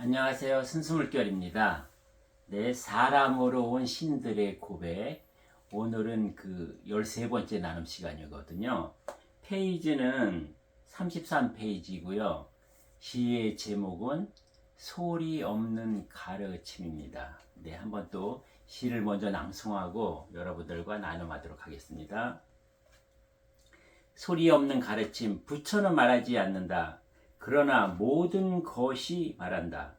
안녕하세요. 순수물결입니다. 네, 사람으로 온 신들의 고백. 오늘은 그 13번째 나눔 시간이거든요. 페이지는 33페이지고요. 시의 제목은 소리 없는 가르침입니다. 네, 한번 또 시를 먼저 낭송하고 여러분들과 나눔하도록 하겠습니다. 소리 없는 가르침, 부처는 말하지 않는다. 그러나 모든 것이 말한다.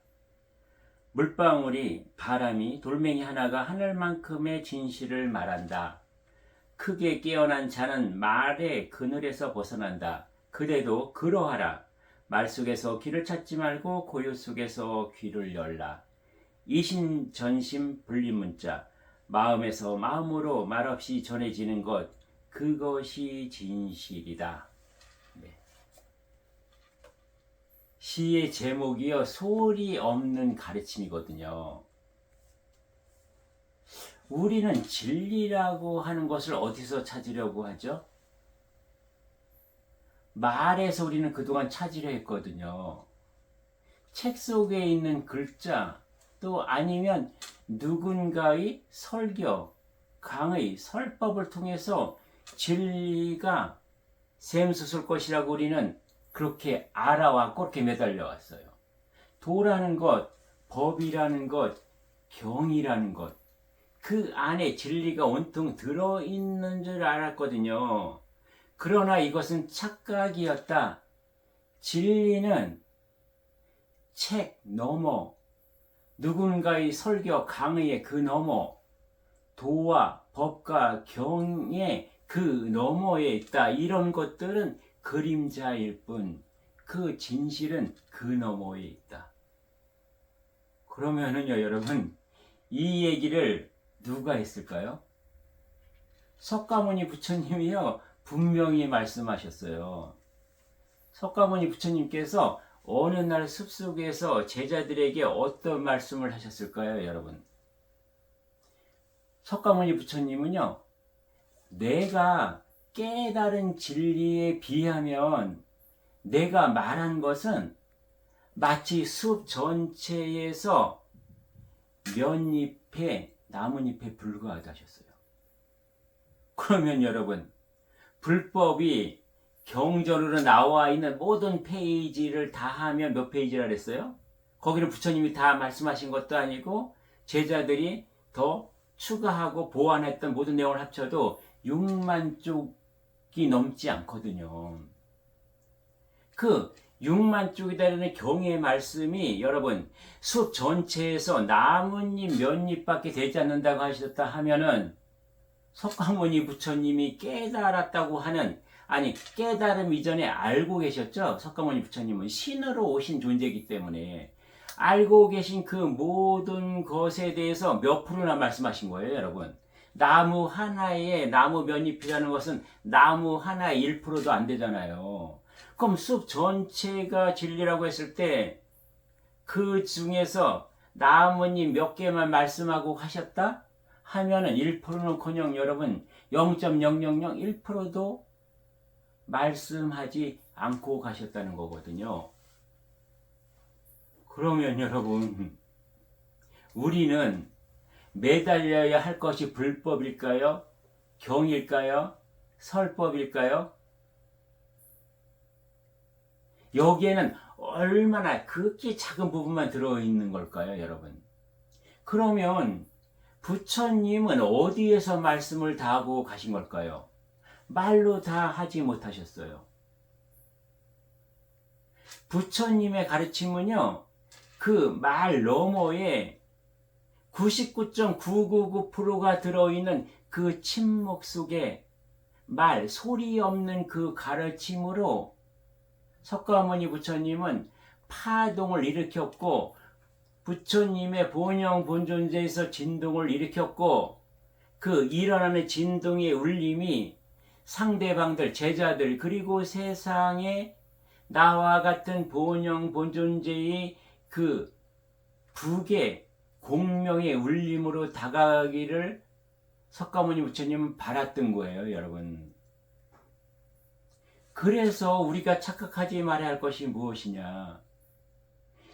물방울이, 바람이, 돌멩이 하나가 하늘만큼의 진실을 말한다. 크게 깨어난 자는 말의 그늘에서 벗어난다. 그대도 그러하라. 말 속에서 귀를 찾지 말고 고요 속에서 귀를 열라. 이심전심 분리문자. 마음에서 마음으로 말없이 전해지는 것, 그것이 진실이다. 네. 시의 제목이요, 소리 없는 가르침이거든요. 우리는 진리라고 하는 것을 어디서 찾으려고 하죠? 말에서 우리는 그동안 찾으려 했거든요. 책 속에 있는 글자, 또 아니면 누군가의 설교, 강의, 설법을 통해서 진리가 샘솟을 것이라고 우리는 그렇게 알아왔고 그렇게 매달려 왔어요. 도라는 것, 법이라는 것, 경이라는 것, 그 안에 진리가 온통 들어있는 줄 알았거든요. 그러나 이것은 착각이었다. 진리는 책 너머, 누군가의 설교, 강의의 그 너머, 도와 법과 경의 그 너머에 있다. 이런 것들은 그림자일 뿐, 그 진실은 그 너머에 있다. 그러면은요, 여러분, 이 얘기를 누가 했을까요? 석가모니 부처님이요, 분명히 말씀하셨어요. 석가모니 부처님께서 어느 날 숲속에서 제자들에게 어떤 말씀을 하셨을까요, 여러분? 석가모니 부처님은요, 내가 깨달은 진리에 비하면 내가 말한 것은 마치 숲 전체에서 몇 잎에 나뭇잎에 불과하다 하셨어요. 그러면 여러분, 불법이 경전으로 나와 있는 모든 페이지를 다 하면 몇 페이지라 그랬어요? 거기는 부처님이 다 말씀하신 것도 아니고 제자들이 더 추가하고 보완했던 모든 내용을 합쳐도 6만 쪽이 넘지 않거든요. 그 6만 쪽이라는 경의 말씀이 여러분 숲 전체에서 나뭇잎 몇 잎밖에 되지 않는다고 하셨다 하면은 석가모니 부처님이 깨달았다고 하는, 아니 깨달음 이전에 알고 계셨죠? 석가모니 부처님은 신으로 오신 존재이기 때문에 알고 계신 그 모든 것에 대해서 몇 프로나 말씀하신 거예요, 여러분. 나무 하나에 나무 몇 잎이라는 것은 나무 하나에 1%도 안 되잖아요. 그럼 숲 전체가 진리라고 했을 때 그 중에서 나뭇잎 몇 개만 말씀하고 하셨다? 하면은 1%는커녕 여러분 0.0001%도 말씀하지 않고 가셨다는 거거든요. 그러면 여러분, 우리는 매달려야 할 것이 불법일까요? 경일까요? 설법일까요? 여기에는 얼마나 극히 작은 부분만 들어있는 걸까요, 여러분? 그러면 부처님은 어디에서 말씀을 다 하고 가신 걸까요? 말로 다 하지 못하셨어요. 부처님의 가르침은요, 그 말 너머에 99.999%가 들어있는 그 침묵 속에 말, 소리 없는 그 가르침으로 석가모니 부처님은 파동을 일으켰고 부처님의 본영 본존재에서 진동을 일으켰고 그 일어나는 진동의 울림이 상대방들, 제자들, 그리고 세상에 나와 같은 본영 본존재의 그 북의 공명의 울림으로 다가가기를 석가모니 부처님은 바랐던 거예요, 여러분. 그래서 우리가 착각하지 말아야 할 것이 무엇이냐?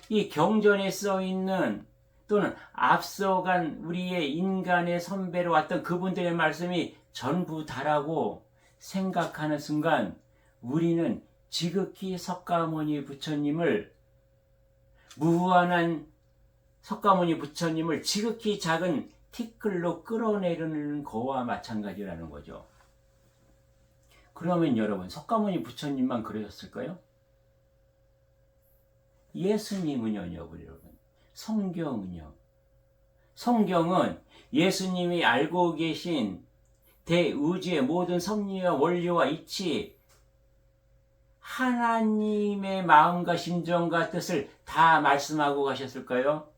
이 경전에 써 있는 또는 앞서간 우리의 인간의 선배로 왔던 그분들의 말씀이 전부 다라고 생각하는 순간 우리는 지극히 석가모니 부처님을 무한한 석가모니 부처님을 지극히 작은 티끌로 끌어내리는 거와 마찬가지라는 거죠. 그러면 여러분 석가모니 부처님만 그러셨을까요? 예수님은요 여러분. 성경은요. 성경은 예수님이 알고 계신 대우주의 모든 섭리와 원리와 이치, 하나님의 마음과 심정과 뜻을 다 말씀하고 가셨을까요?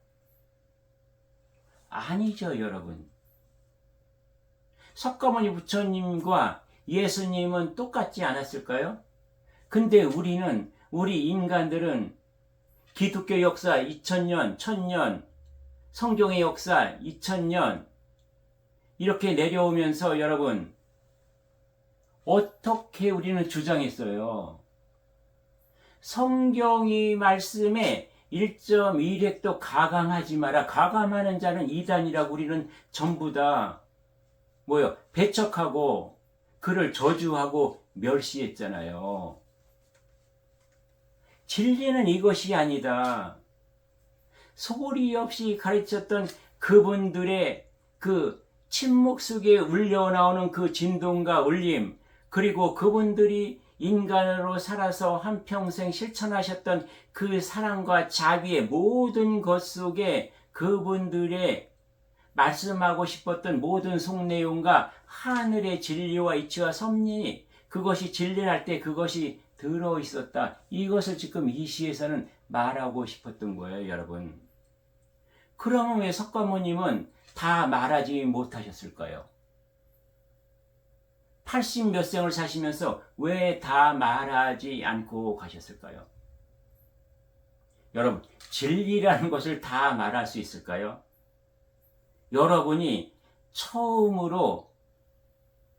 아니죠, 여러분. 석가모니 부처님과 예수님은 똑같지 않았을까요? 근데 우리 인간들은 기독교 역사 2000년, 1000년, 성경의 역사 2000년 이렇게 내려오면서 여러분 어떻게 우리는 주장했어요? 성경이 말씀에 1.1획도 가감하지 마라. 가감하는 자는 이단이라고 우리는 전부 다 배척하고 그를 저주하고 멸시했잖아요. 진리는 이것이 아니다. 소리 없이 가르쳤던 그분들의 그 침묵 속에 울려나오는 그 진동과 울림, 그리고 그분들이 인간으로 살아서 한평생 실천하셨던 그 사랑과 자비의 모든 것 속에 그분들의 말씀하고 싶었던 모든 속내용과 하늘의 진리와 이치와 섭리, 그것이 진리할 때 그것이 들어있었다. 이것을 지금 이 시에서는 말하고 싶었던 거예요, 여러분. 그러면 왜 석가모님은 다 말하지 못하셨을까요? 80 몇 생을 사시면서 왜 다 말하지 않고 가셨을까요? 여러분, 진리라는 것을 다 말할 수 있을까요? 여러분이 처음으로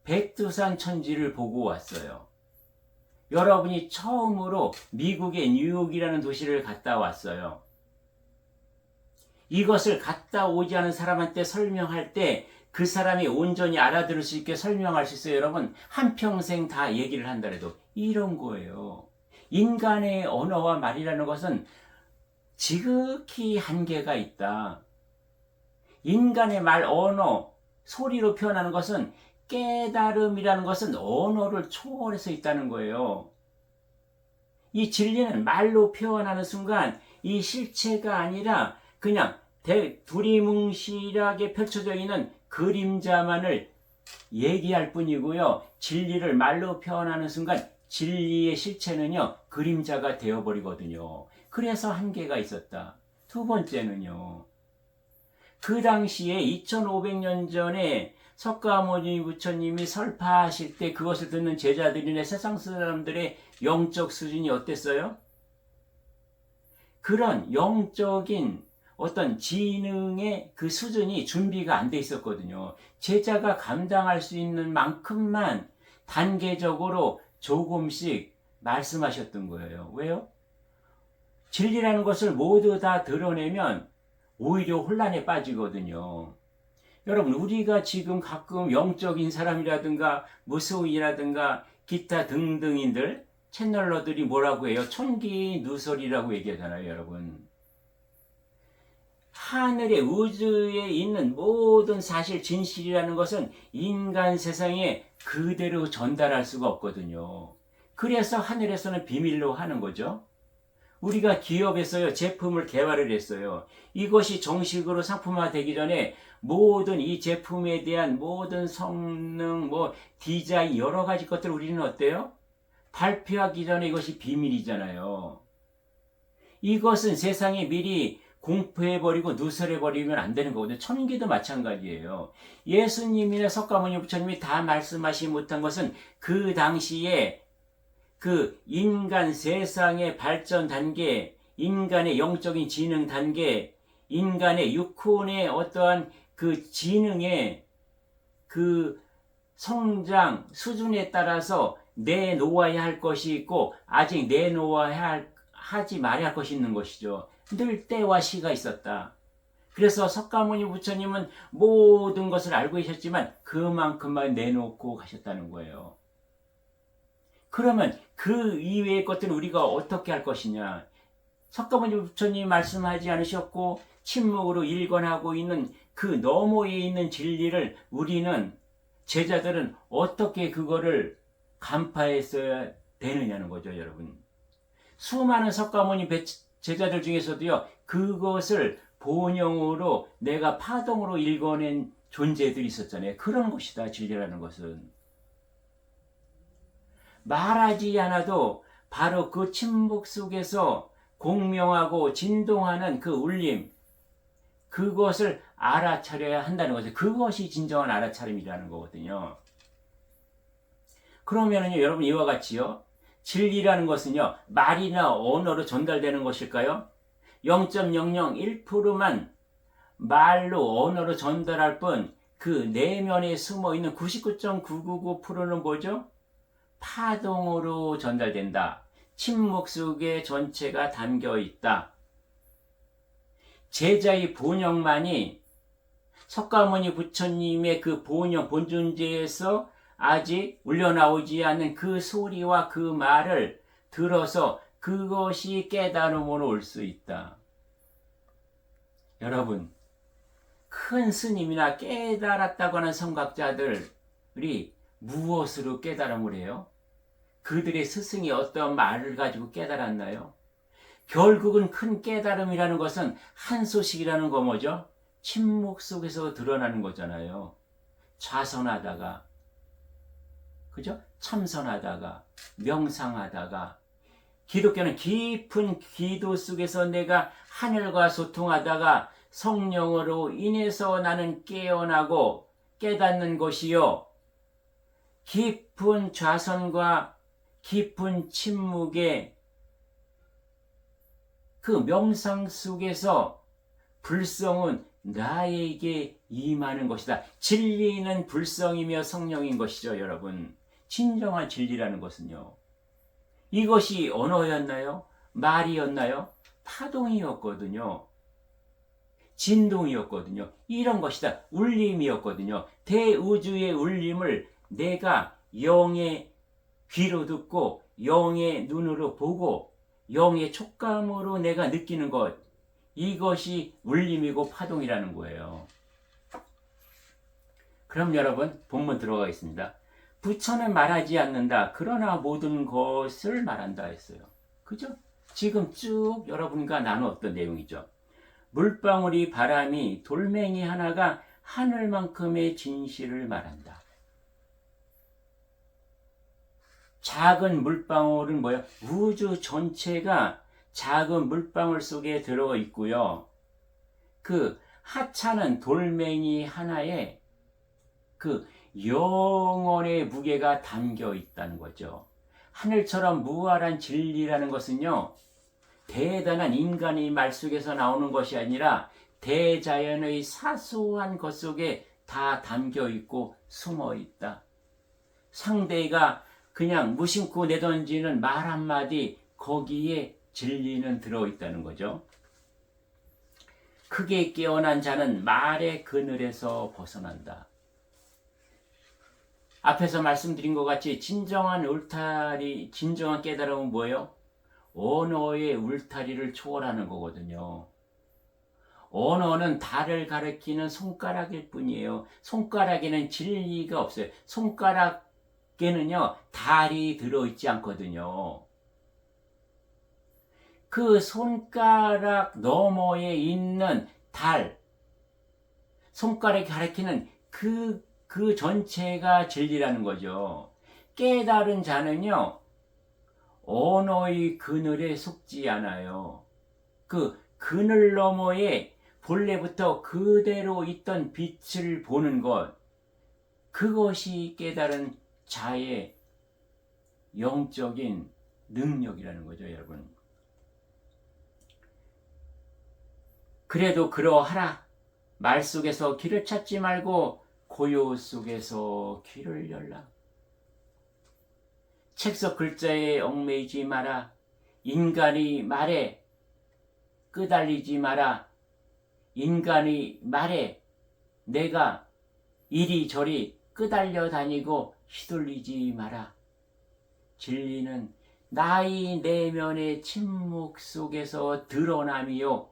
백두산 천지를 보고 왔어요. 여러분이 처음으로 미국의 뉴욕이라는 도시를 갔다 왔어요. 이것을 갔다 오지 않은 사람한테 설명할 때 그 사람이 온전히 알아들을 수 있게 설명할 수 있어요. 여러분, 한평생 다 얘기를 한다 해도 이런 거예요. 인간의 언어와 말이라는 것은 지극히 한계가 있다. 인간의 말, 언어, 소리로 표현하는 것은 깨달음이라는 것은 언어를 초월해서 있다는 거예요. 이 진리는 말로 표현하는 순간 이 실체가 아니라 그냥 두리뭉실하게 펼쳐져 있는 그림자만을 얘기할 뿐이고요. 진리를 말로 표현하는 순간 진리의 실체는요, 그림자가 되어버리거든요. 그래서 한계가 있었다. 두 번째는요, 그 당시에 2500년 전에 석가모니 부처님이 설파하실 때 그것을 듣는 제자들이나 세상 사람들의 영적 수준이 어땠어요? 그런 영적인 어떤 지능의 그 수준이 준비가 안 돼 있었거든요. 제자가 감당할 수 있는 만큼만 단계적으로 조금씩 말씀하셨던 거예요. 왜요? 진리라는 것을 모두 다 드러내면 오히려 혼란에 빠지거든요. 여러분, 우리가 지금 가끔 영적인 사람이라든가 무속인이라든가 기타 등등인들 채널러들이 뭐라고 해요? 천기 누설이라고 얘기하잖아요, 여러분. 하늘의 우주에 있는 모든 사실 진실이라는 것은 인간 세상에 그대로 전달할 수가 없거든요. 그래서 하늘에서는 비밀로 하는 거죠. 우리가 기업에서요, 제품을 개발을 했어요. 이것이 정식으로 상품화되기 전에 모든 이 제품에 대한 모든 성능, 디자인, 여러 가지 것들을 우리는 어때요? 발표하기 전에 이것이 비밀이잖아요. 이것은 세상에 미리 공포해버리고 누설해버리면 안 되는 거거든요. 천기도 마찬가지예요. 예수님이나 석가모니 부처님이 다 말씀하시 못한 것은 그 당시에 그 인간 세상의 발전 단계, 인간의 영적인 지능 단계, 인간의 육혼의 어떠한 그 지능의 그 성장 수준에 따라서 내놓아야 할 것이 있고 아직 내놓아야 하지 말아야 할 것이 있는 것이죠. 늘 때와 시가 있었다. 그래서 석가모니 부처님은 모든 것을 알고 계셨지만 그만큼만 내놓고 가셨다는 거예요. 그러면 그 이외의 것들은 우리가 어떻게 할 것이냐? 석가모니 부처님이 말씀하지 않으셨고 침묵으로 일관하고 있는 그 너머에 있는 진리를 우리는, 제자들은 어떻게 그거를 간파했어야 되느냐는 거죠, 여러분. 수많은 석가모니 제자들 중에서도요, 그것을 본영으로 내가 파동으로 읽어낸 존재들이 있었잖아요. 그런 것이다, 진리라는 것은. 말하지 않아도 바로 그 침묵 속에서 공명하고 진동하는 그 울림, 그것을 알아차려야 한다는 거죠. 그것이 진정한 알아차림이라는 거거든요. 그러면은요, 여러분, 이와 같이요, 진리라는 것은요, 말이나 언어로 전달되는 것일까요? 0.001%만 말로 언어로 전달할 뿐 그 내면에 숨어 있는 99.999%는 뭐죠? 파동으로 전달된다. 침묵 속에 전체가 담겨 있다. 제자의 본영만이 석가모니 부처님의 그 본영, 본존재에서 아직 울려나오지 않는 그 소리와 그 말을 들어서 그것이 깨달음으로 올 수 있다. 여러분, 큰 스님이나 깨달았다고 하는 성각자들이 무엇으로 깨달음을 해요? 그들의 스승이 어떤 말을 가지고 깨달았나요? 결국은 큰 깨달음이라는 것은 한 소식이라는 거 뭐죠? 침묵 속에서 드러나는 거잖아요. 좌선하다가, 그죠? 참선하다가, 명상하다가, 기독교는 깊은 기도 속에서 내가 하늘과 소통하다가 성령으로 인해서 나는 깨어나고 깨닫는 것이요, 깊은 좌선과 깊은 침묵의 그 명상 속에서 불성은 나에게 임하는 것이다. 진리는 불성이며 성령인 것이죠, 여러분. 진정한 진리라는 것은요, 이것이 언어였나요? 말이었나요? 파동이었거든요. 진동이었거든요. 이런 것이다. 울림이었거든요. 대우주의 울림을 내가 영의 귀로 듣고 영의 눈으로 보고 영의 촉감으로 내가 느끼는 것, 이것이 울림이고 파동이라는 거예요. 그럼 여러분, 본문 들어가겠습니다. 부처는 말하지 않는다. 그러나 모든 것을 말한다 했어요. 그죠? 지금 쭉 여러분과 나누었던 내용이죠. 물방울이 바람이 돌멩이 하나가 하늘만큼의 진실을 말한다. 작은 물방울은 뭐예요? 우주 전체가 작은 물방울 속에 들어 있고요. 그 하찮은 돌멩이 하나에 그 영원의 무게가 담겨 있다는 거죠. 하늘처럼 무한한 진리라는 것은요, 대단한 인간의 말 속에서 나오는 것이 아니라 대자연의 사소한 것 속에 다 담겨 있고 숨어 있다. 상대가 그냥 무심코 내던지는 말 한마디, 거기에 진리는 들어있다는 거죠. 크게 깨어난 자는 말의 그늘에서 벗어난다. 앞에서 말씀드린 것 같이 진정한 울타리, 진정한 깨달음은 뭐예요? 언어의 울타리를 초월하는 거거든요. 언어는 달을 가리키는 손가락일 뿐이에요. 손가락에는 진리가 없어요. 손가락에는요, 달이 들어있지 않거든요. 그 손가락 너머에 있는 달, 손가락이 가리키는 그 전체가 진리라는 거죠. 깨달은 자는요, 언어의 그늘에 속지 않아요. 그 그늘 너머에 본래부터 그대로 있던 빛을 보는 것, 그것이 깨달은 자의 영적인 능력이라는 거죠, 여러분. 그래도 그러하라. 말 속에서 길을 찾지 말고 고요 속에서 귀를 열라. 책 속 글자에 얽매이지 마라. 인간이 말에 끄달리지 마라. 인간의 말에 내가 이리저리 끄달려 다니고 휘둘리지 마라. 진리는 나의 내면의 침묵 속에서 드러남이요.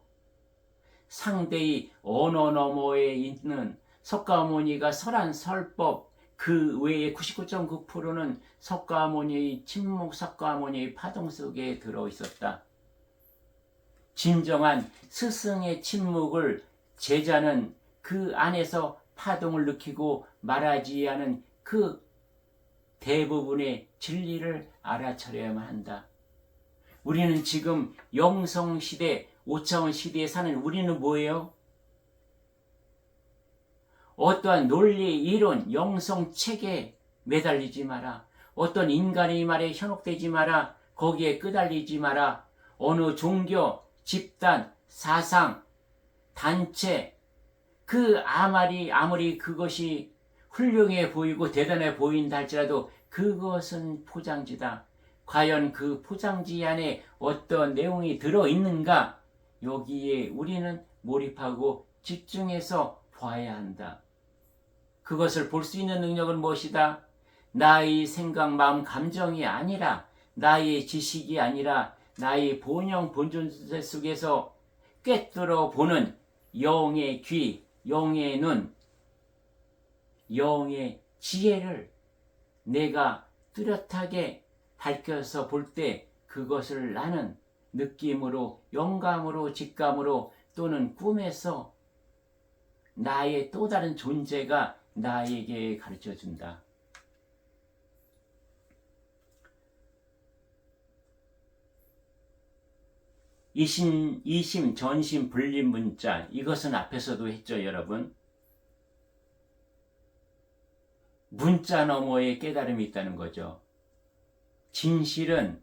상대의 언어 너머에 있는 석가모니가 설한 설법, 그 외에 99.9%는 석가모니의 침묵, 석가모니의 파동 속에 들어있었다. 진정한 스승의 침묵을 제자는 그 안에서 파동을 느끼고 말하지 않은 그 대부분의 진리를 알아차려야만 한다. 우리는 지금 영성시대, 5차원 시대에 사는 우리는 뭐예요? 어떠한 논리, 이론, 영성책에 매달리지 마라. 어떤 인간의 말에 현혹되지 마라. 거기에 끄달리지 마라. 어느 종교, 집단, 사상, 단체, 아무리 그것이 훌륭해 보이고 대단해 보인다 할지라도 그것은 포장지다. 과연 그 포장지 안에 어떤 내용이 들어있는가? 여기에 우리는 몰입하고 집중해서 봐야 한다. 그것을 볼 수 있는 능력은 무엇이다? 나의 생각, 마음, 감정이 아니라, 나의 지식이 아니라 나의 본영, 본존 속에서 꿰뚫어 보는 영의 귀, 영의 눈, 영의 지혜를 내가 뚜렷하게 밝혀서 볼 때 그것을 나는 느낌으로, 영감으로, 직감으로 또는 꿈에서 나의 또 다른 존재가 나에게 가르쳐준다. 이심, 전심, 불림 문자, 이것은 앞에서도 했죠, 여러분. 문자 너머에 깨달음이 있다는 거죠. 진실은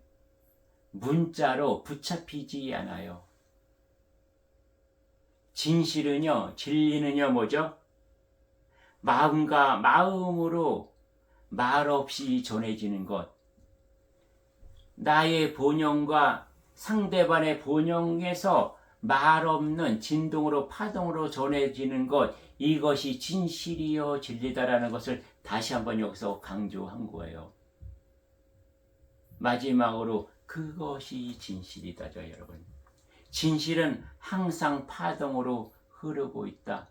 문자로 붙잡히지 않아요. 진실은요, 진리는요, 뭐죠? 마음과 마음으로 말없이 전해지는 것. 나의 본영과 상대방의 본영에서 말없는 진동으로 파동으로 전해지는 것, 이것이 진실이요 진리다라는 것을 다시 한번 여기서 강조한 거예요. 마지막으로 그것이 진실이다죠, 여러분. 진실은 항상 파동으로 흐르고 있다.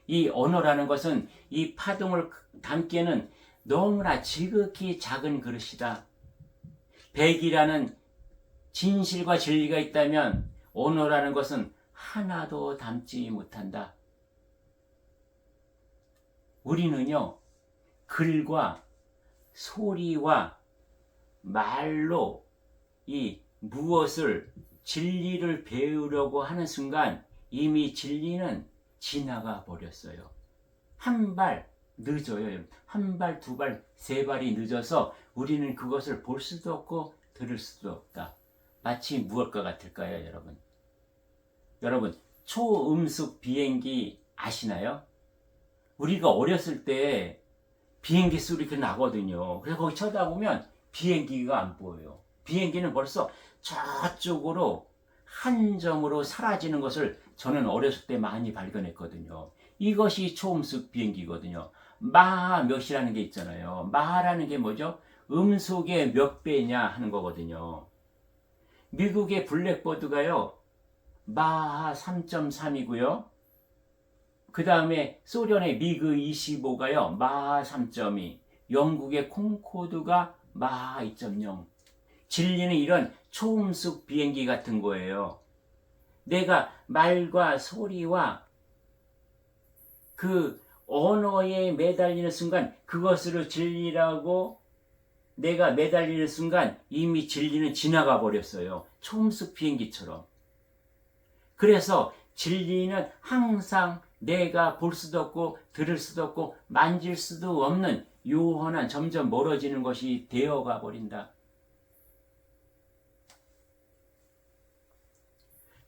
이 언어라는 것은 이 파동을 담기에는 너무나 지극히 작은 그릇이다. 백이라는 진실과 진리가 있다면 언어라는 것은 하나도 담지 못한다. 우리는요, 글과 소리와 말로 이 무엇을 진리를 배우려고 하는 순간 이미 진리는 지나가 버렸어요. 한 발 늦어요. 한 발, 두 발, 세 발이 늦어서 우리는 그것을 볼 수도 없고 들을 수도 없다. 마치 무엇과 같을까요, 여러분? 여러분, 초음속 비행기 아시나요? 우리가 어렸을 때 비행기 소리 이렇게 나거든요. 그래서 거기 쳐다보면 비행기가 안 보여요. 비행기는 벌써 저쪽으로 한 점으로 사라지는 것을 저는 어렸을 때 많이 발견했거든요. 이것이 초음속 비행기거든요. 마하 몇이라는 게 있잖아요. 마하라는 게 뭐죠? 음속의 몇 배냐 하는 거거든요. 미국의 블랙버드가요, 마하 3.3이고요. 그 다음에 소련의 미그 25가요, 마하 3.2. 영국의 콩코드가 마하 2.0. 진리는 이런 초음속 비행기 같은 거예요. 내가 말과 소리와 그 언어에 매달리는 순간, 그것으로 진리라고 내가 매달리는 순간 이미 진리는 지나가 버렸어요. 초음속 비행기처럼. 그래서 진리는 항상 내가 볼 수도 없고 들을 수도 없고 만질 수도 없는 요원한, 점점 멀어지는 것이 되어가 버린다.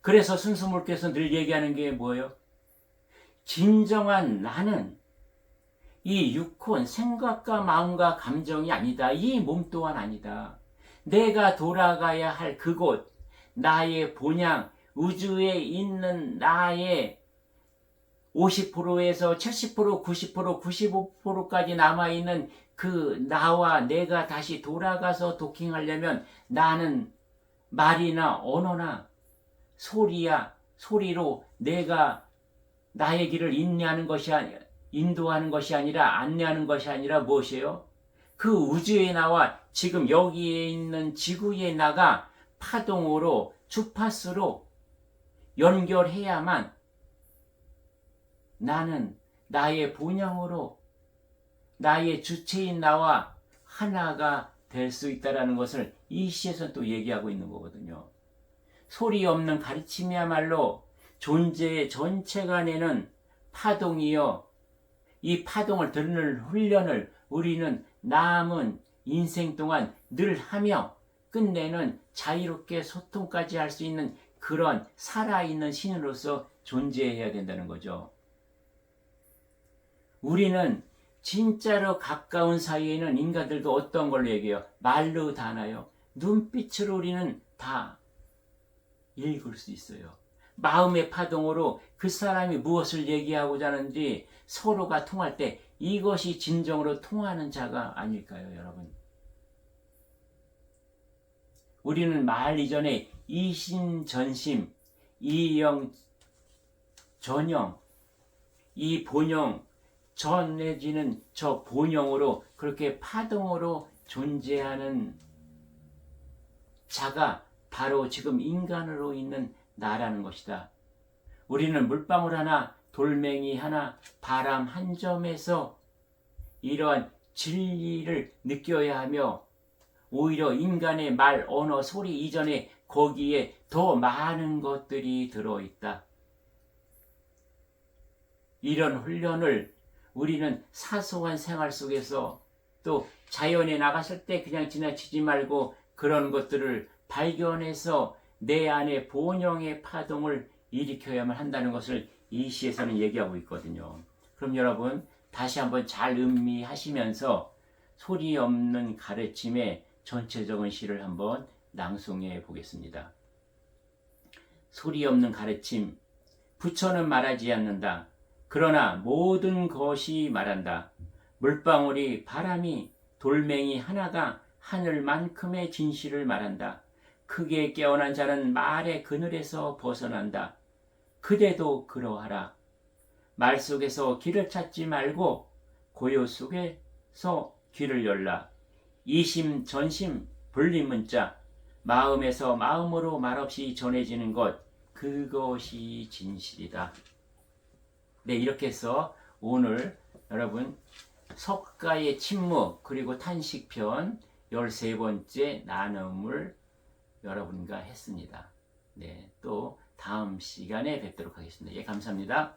그래서 순수물께서 늘 얘기하는 게 뭐예요? 진정한 나는 이 육혼, 생각과 마음과 감정이 아니다. 이 몸 또한 아니다. 내가 돌아가야 할 그곳, 나의 본향, 우주에 있는 나의 50%에서 70%, 90%, 95%까지 남아있는 그 나와 내가 다시 돌아가서 도킹하려면 나는 말이나 언어나 소리로 내가 나의 길을 인도하는 것이 아니라 안내하는 것이 아니라 무엇이에요? 그 우주의 나와 지금 여기에 있는 지구의 나가 파동으로 주파수로 연결해야만 나는 나의 본향으로 나의 주체인 나와 하나가 될 수 있다는 것을 이 시에서 또 얘기하고 있는 거거든요. 소리 없는 가르침이야말로 존재의 전체가 내는 파동이요. 이 파동을 듣는 훈련을 우리는 남은 인생 동안 늘 하며 끝내는 자유롭게 소통까지 할 수 있는 그런 살아있는 신으로서 존재해야 된다는 거죠. 우리는 진짜로 가까운 사이에는 인간들도 어떤 걸로 얘기해요? 말로 다 알아요. 눈빛으로 우리는 다 읽을 수 있어요. 마음의 파동으로 그 사람이 무엇을 얘기하고자 하는지 서로가 통할 때 이것이 진정으로 통하는 자가 아닐까요, 여러분? 우리는 말 이전에 이심전심, 이영 전영, 이 본영, 전해지는 저 본영으로 그렇게 파동으로 존재하는 자가 바로 지금 인간으로 있는 나라는 것이다. 우리는 물방울 하나, 돌멩이 하나, 바람 한 점에서 이러한 진리를 느껴야 하며 오히려 인간의 말, 언어, 소리 이전에 거기에 더 많은 것들이 들어있다. 이런 훈련을 우리는 사소한 생활 속에서 또 자연에 나갔을 때 그냥 지나치지 말고 그런 것들을 발견해서 내 안에 본영의 파동을 일으켜야만 한다는 것을 이 시에서는 얘기하고 있거든요. 그럼 여러분 다시 한번 잘 음미하시면서 소리 없는 가르침의 전체적인 시를 한번 낭송해 보겠습니다. 소리 없는 가르침, 부처는 말하지 않는다. 그러나 모든 것이 말한다. 물방울이 바람이 돌멩이 하나가 하늘만큼의 진실을 말한다. 크게 깨어난 자는 말의 그늘에서 벗어난다. 그대도 그러하라. 말 속에서 길을 찾지 말고 고요 속에서 귀를 열라. 이심전심 불림문자, 마음에서 마음으로 말없이 전해지는 것, 그것이 진실이다. 네, 이렇게 해서 오늘 여러분 석가의 침묵 그리고 탄식편 13번째 나눔을 여러분과 했습니다. 네, 또 다음 시간에 뵙도록 하겠습니다. 예, 감사합니다.